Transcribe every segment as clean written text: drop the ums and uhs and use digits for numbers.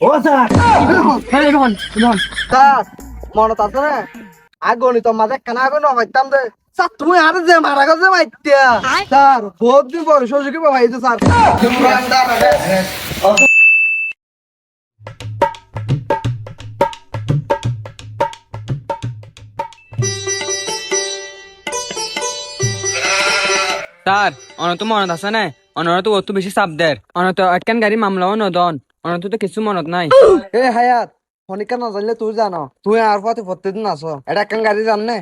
ও sir sir মনত আছে না আগনিত মাঝে কেন আগুন পাইতাম দে স্যার তুমি আর যে মারা গেছে মাইতিয়া স্যার বহুত দিন পরে সুযোগই পাইছে স্যার স্যার অনত মনত আছে না অনত অত বেশি চাপ দের অনত একখান গাড়ি মামলাও নদন অনত তো কিছু মনত নাই। এ হায়াত ফনিকা না জানলে তুই জানো তুই আর পথে প্রতিদিন আসো এটা একখান গাড়ি জাননে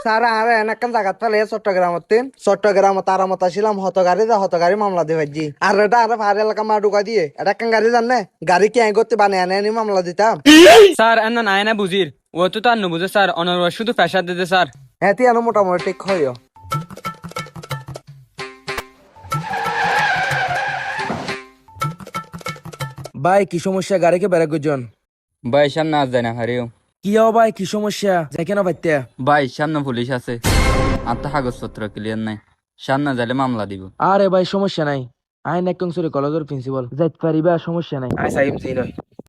স্যার আর একখান জায়গা পেলে চট্টগ্রামত আরামত আসিলাম হত গাড়ি মামলা দিয়ে ভাজি আর এটা আর ভাড়া এলাকা মা ঢুকা দিয়ে এটা একখান গাড়ি জাননে গাড়ি কি করতে বানিয়ে আনে মামলা দিতাম স্যার এন নাই না বুঝির ও তো আর নুবুঝে স্যার অনর শুধু প্রেশার দিতে স্যার। হ্যাঁ তুই আনো মোটামুটি ঠিক হইও ভাই কি সমস্যা গাড়িকে বেড়া গুজন ভাই সামনে আজ যায় না হারিও কি হও ভাই কি সমস্যা যাই কেন পাইতে ভাই সামনে পুলিশ আছে আর তো কাগজপত্র ক্লিয়ার নাই সামনে যাইলে মামলা দিব। আরে ভাই সমস্যা নাই আইন একদম সরি কলেজের প্রিন্সিপাল যাইতে পারিবা সমস্যা নাই আই সাইম চিন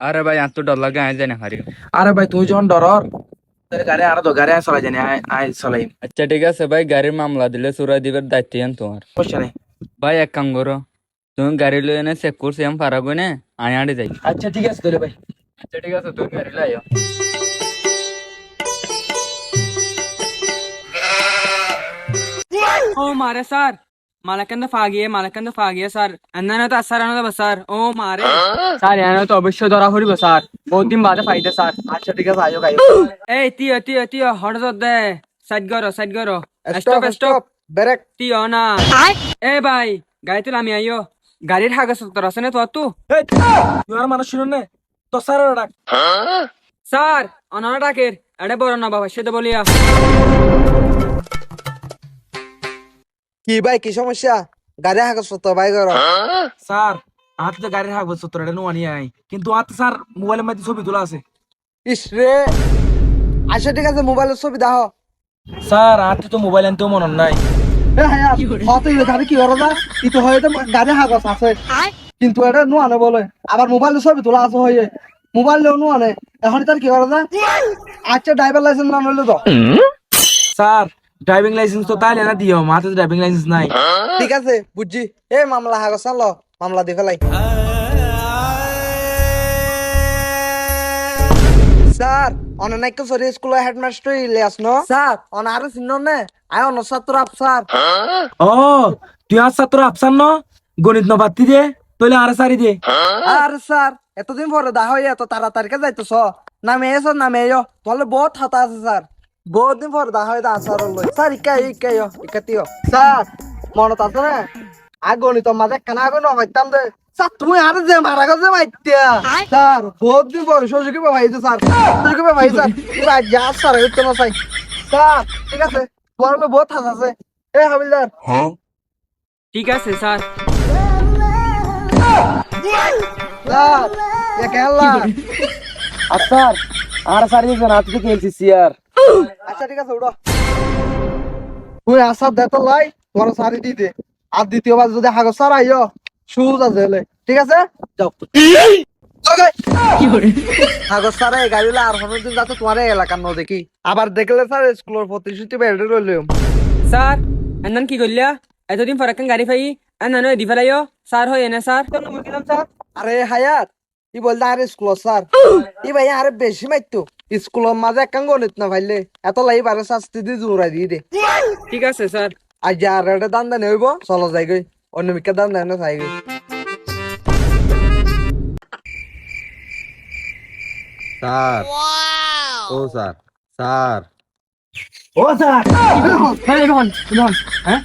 আরে ভাই আর তো ডর লাগে আজ যায় না হারিও। আরে ভাই তুই যখন ডরর তাহলে গাড়ি আর তো গাড়ি চলাই জানি আই চলাই আচ্ছা ঠিক আছে ভাই গাড়ির মামলা দিলে চুরাই দিবার দায়িত্ব আন তোমার। সমস্যা নাই ভাই এক কাম করো তুমি গাড়ি লই এনে চেক করছি আমি পারাবো না আয় আড়ে যাই। আচ্ছা ঠিক আছে তাহলে ভাই আচ্ছা ঠিক আছে তুমি গাড়ি লাই ও মারে স্যার মালাকান্দ ফাগিয়ে স্যার এন্না তো আসার আনো স্যার ও মারে স্যার এনে তো অবশ্যই ধরা পড়িব স্যার বহুত দিন বাদে পাইতে স্যার। আচ্ছা ঠিক আছে আয়ো গাইও এই তিয় হঠাৎ দে সাইড করো স্টপ স্টপ ব্রেক তিয় না এ ভাই গাড়ি তুলে আমি আইও গাড়ির কাগজপত্র আছে না তো তুই আর মানুষ শুনুন না তো স্যার ডাক স্যার অনারা ডাকের এড়ে বড় না বাবা সেটা বলিয়া কি ভাই কি সমস্যা গাড়ি কাগজপত্র বাই করো স্যার হাতে তো গাড়ির কাগজপত্র এটা নোয়া নিয়ে আই কিন্তু হাতে স্যার মোবাইলের মধ্যে ছবি তোলা আছে ইস রে আচ্ছা ঠিক আছে মোবাইলের ছবি দাও স্যার হাতে তো মোবাইল আনতেও মনে নাই এ হায়াত কত গাড়ি কি করো না কিন্তু হয়তো গাড়ি কাগজ আছে কিন্তু এটা নোয়ানে বলে আবার মোবাইলের ছবি তোলা আছে হয়ে মোবাইল নোয়ানে এখন তার কি করো না আচ্ছা ড্রাইভার লাইসেন্স না হইলো তো স্যার ড্রাইভিং লাইসেন্স তো তাইলে না দিও মাথাতে ড্রাইভিং লাইসেন্স নাই ঠিক আছে বুঝছি এ মামলা কাগজ আনলো মামলা দিয়ে ফেলাই স্যার অনেক সরি স্কুলের হেডমাস্টার ইলিয়াস ন স্যার অনার চিহ্ন নে আয় অন ছাত্র আফসার ও তুই আর ছাত্র আফসান ন গণিত নবাত্তি দে তইলে আর সারি দে আর স্যার এতদিন পরে দা হয়ে এত তাড়াতাড়ি যাইতেছ নামে এসো নামে এয়ো তাহলে বহুত হাতা আছে স্যার বহুত দিন পরে দা হয়ে দা স্যার লই স্যার ইকাতিও স্যার মনত আছে না আগনিত মাঝে কেন আগুন পাইতাম দে স্যার তুমি আর যে মারা গেছে মাইতিয়া স্যার বহুত দিন পরে সুযোগই পাইছে স্যার সুযোগই পাইছে স্যার পুরা যা স্যার হইতো না চাই স্যার ঠিক আছে তোমার বহুত হাত আছে এ হাবিলদার ঠিক আছে স্যার। স্যার এ কেলা আর স্যার আর সারি দিবেন হাতে থেকে এলসিসি আর আচ্ছা ঠিক আছে উড়ো তুই আসার দে তো লাই তোর সারি দি দে আর দ্বিতীয়বার যদি হাগজ সার আইও সুজ আছে হলে ঠিক আছে যাও হাগজ সারা এই গাড়ি আর কোনো দিন যাতে তোমার এই এলাকার ন দেখি আবার দেখলে স্যার স্কুলের প্রতিশ্রুতি বেড়ে রইলাম স্যার এন্দান কি করলিয়া এতদিন পর একখান গাড়ি পাই এন্দান দি ফেলাইও স্যার হয় এনে স্যার আরে হায়াত ই বলতে আরে স্কুল স্যার ই ভাই আরে বেশি মাইতো স্কুলের মাঝে একখান গণিত না ভাইলে এত লাই পারে শাস্তি দিয়ে জোড়াই দিয়ে দে ঠিক আছে স্যার। আর যার একটা দান দান হইব চলো যাই গই অন্য বিকা দান দান চাই গই স্যার ও স্যার স্যার ও স্যার হ্যাঁ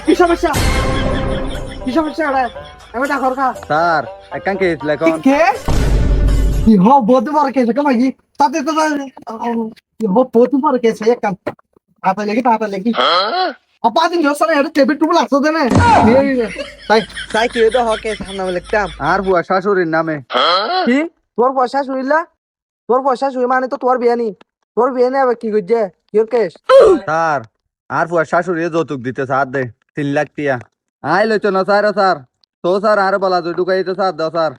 কি সমস্যা কি সমস্যা রে আমি ডাকর খা স্যার একখান কেস লেখন কেস কি হো বহুত বড় কেস কেমন কি তাতে তো কি হো বহুত বড় কেস এক কাম তাতে লেগি আপা দিন জোসা রে টেবিল টুবল আসো দেনে তাই তাই কি তো হকে সামনে লিখতাম আর বুয়া শাশুড়ির নামে কি তোর পয়সা শুইলা তোর পয়সা শুই মানে তো তোর বিয়ে নি তোর বিয়ে নি আবার কি করছে কির কেস স্যার আর বুয়া শাশুড়ি যৌতুক দিতে স্যার দে 3 লাখ টিয়া আই লইতো না স্যার স্যার তো স্যার আর বলা যায় ঢুকাই তো স্যার দাও স্যার।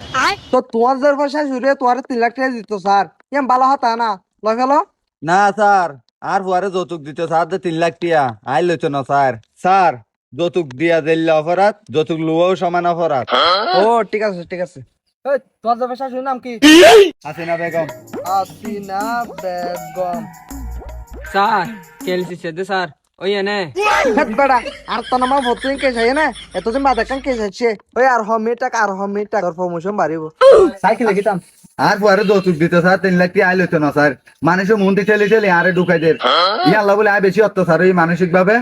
তো তোমার যে শাশুড়ি তোমার 3 লাখ টাকা দিত স্যার ইয়াম ভালো হতা না লয় ফেলো। না স্যার আর ফুয়ারে যৌতুক দিতে স্যার যে 3 লাখ টিয়া আইল হইতো না স্যার। স্যার যৌতুক দিয়া দিলে অপরাধ, যৌতুক লুয়াও সমান অপরাধ। ও ঠিক আছে ঠিক আছে। এই তোমার যে শাশুড়ির নাম কি? হাসিনা বেগম। হাসিনা বেগম। স্যার কেলসি সেদে স্যার ওই এনে হেট বেড়া আর তো নামা ভর্তি কেস হয় না এতদিন বাদ কান কেস হচ্ছে ওই আর হমিটা তোর প্রমোশন বাড়িব সাইকেল গিতাম। আর ফুয়ারে যৌতুক দিতে স্যার 3 লাখ টিয়া আইল হইতো না স্যার। মানুষের মন্দি ঠেলে ঠেলে আরে ঢুকাই দেয়। ইয়া আল্লাহ বলে আয় বেশি অত্যাচার এই মানসিক ভাবে।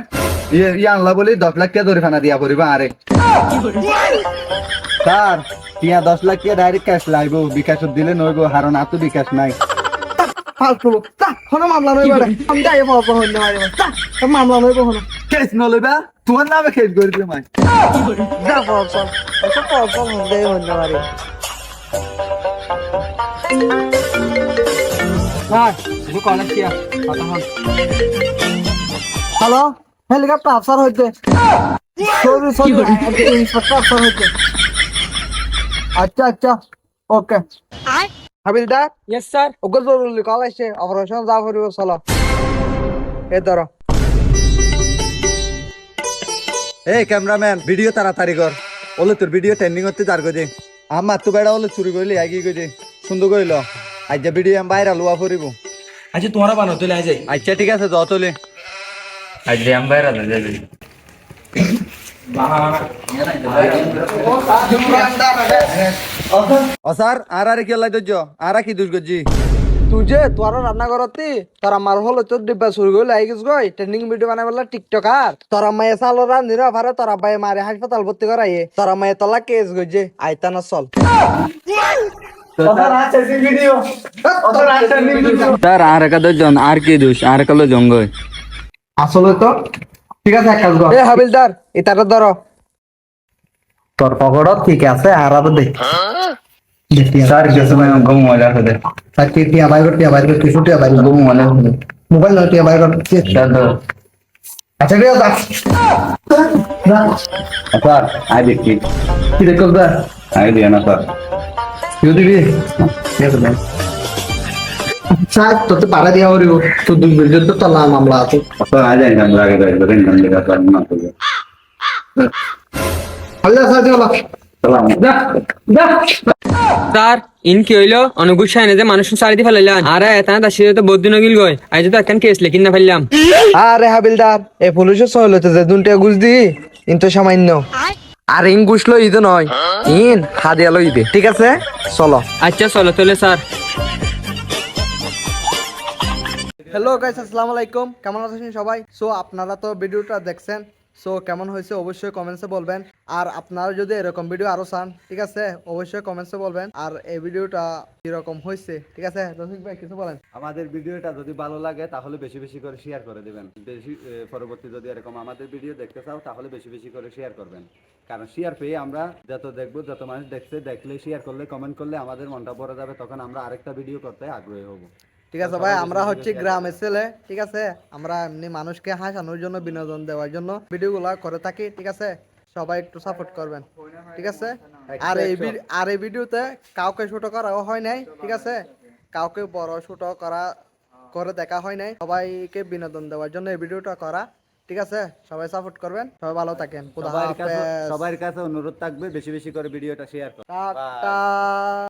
ইয়া আল্লাহ বলে 10 লাখ টিয়া জরিমানা দিয়া পড়িবা আরে। স্যার টিয়া 10 লাখ টিয়া ডাইরেক্ট ক্যাশ লাইব, বিকাশ দিলে নইব, হারণ আর তো বিকাশ নাই। ফালতু তা হনো মামলা নই বেড়া আমি যাই বড় বড় হইনা মারি তা মামলা নই বহনো কেস নলইবা তোমার নামে কেস করে দিলাম আমি। যা বড় বড় এত বড় বড় হইনা হইনা মারি। স্যার শুধু কলেজ কিয়া কথা হল হ্যালো হেলিকপ্টার আফসার হইতে সরি সরি ইন্সপেক্টর আফসার হইতে। আচ্ছা আচ্ছা ওকে হাবিলদার ইয়েস স্যার ওকে জরুরি কল আসছে অপারেশন যা করিব চলো এ ধরো। এই ক্যামেরাম্যান ভিডিও তাড়াতাড়ি কর, ওলে তোর ভিডিও ট্রেন্ডিং হতে যার গজে আমার তো বেড়া ওলে চুরি করলি আগে গজে সুন্দর কইল আজ যে ভিডিও আমি বাইরে লুয়া পড়িব। আচ্ছা তোমারা বানো তুই আই যাই। আচ্ছা ঠিক আছে যাও তোলে। ও স্যার আর আরে কি লাই দজ্জ আর কি দুষ গজি। তুই যে তোর রান্না করতি তোর আমার হলো তোর ডিব্বা শুরু করে লাগি গেছ গই ট্রেন্ডিং ভিডিও বানাই বললা টিকটকার তোর মায়ে সালো রান্ধি না পারে তোর আব্বাই মারে হাসপাতাল ভর্তি করাইয়ে তোর মায়ে তলা কেস গজে আইতা না চল। স্যার আর একা দজ্জন আর কি দুষ আর কালো জঙ্গল। আসলে তো ঠিক আছে এক কাজ কর এ হাবিলদার এটাটা ধরো তোর পকেটত ঠিক আছে আর আবার দেখ স্যার কিছু নাই গম মজা আছে স্যার টিয়া বাইর কর কিছু টিয়া বাইর গম মজা আছে মোবাইল না টিয়া বাইর কর স্যার আচ্ছা টিয়া দাও স্যার আই দেখি কি দেখো দা আই দিয়া না স্যার ইউ দিবি স্যার তোতে পাড়া দিয়া হরিব তো দুই বিরুদ্ধে তো তালা মামলা আছে স্যার আই যাই আমরা আগে যাই বলেন নাম লেখা স্যার না তো আল্লাহ স্যার চলো সালাম। স্যার ইন কি হইলো অনুগুচ্ছা এনে যে মানুষ সারিতে ফেলাইলাম আর এতা দাসি তো বহুত দিন গিল গই আজ তো একখান কেস লেখিন না ফেললাম। আরে হাবিলদার এ পুলিশের সহলতে যে দুনটা ঘুষ দি ইন তো সামান্য আর ইন ঘুষ লই ইদে নয় ইন হাদিয়া লই দে ঠিক আছে চলো। আচ্ছা চলো তোলে স্যার। হ্যালো গাইস আসসালামু আলাইকুম কেমন আছেন সবাই। সো আপনারা তো ভিডিওটা দেখছেন সো কেমন হয়েছে অবশ্যই কমেন্টসে বলবেন আর আপনারা যদি এরকম ভিডিও আরো চান ঠিক আছে অবশ্যই কমেন্টসে বলবেন আর এই ভিডিওটা কিরকম হয়েছে ঠিক আছে রফিক ভাই কিছু বলেন। আমাদের ভিডিওটা যদি ভালো লাগে তাহলে বেশি বেশি করে শেয়ার করে দিবেন। বেশি পরবর্তী যদি এরকম আমাদের ভিডিও দেখতে চাও তাহলে বেশি বেশি করে শেয়ার করবেন, কারণ শেয়ার পেয়ে আমরা যত দেখবো যত মানুষ দেখছে দেখলে শেয়ার করলে কমেন্ট করলে আমাদের মনটা ভরে যাবে, তখন আমরা আরেকটা ভিডিও করতে আগ্রহী হব। ঠিক আছে ভাই আমরা হচ্ছে গ্রামের ছেলে ঠিক আছে আমরা এমনি মানুষকে হাসানোর জন্য বিনোদন দেওয়ার জন্য ভিডিওগুলো করে থাকি ঠিক আছে সবাই একটু সাপোর্ট করবেন ঠিক আছে। আর এই ভিডিওতে কাউকে ছোট করা হয় নাই ঠিক আছে কাউকে বড় ছোট করে দেখা হয় নাই সবাইকে বিনোদন দেওয়ার জন্য এই ভিডিওটা করা ঠিক আছে। সবাই সাপোর্ট করবেন সবাই ভালো থাকেন সবার কাছে অনুরোধ থাকবে বেশি বেশি করে ভিডিওটা শেয়ার করুন। টাটা।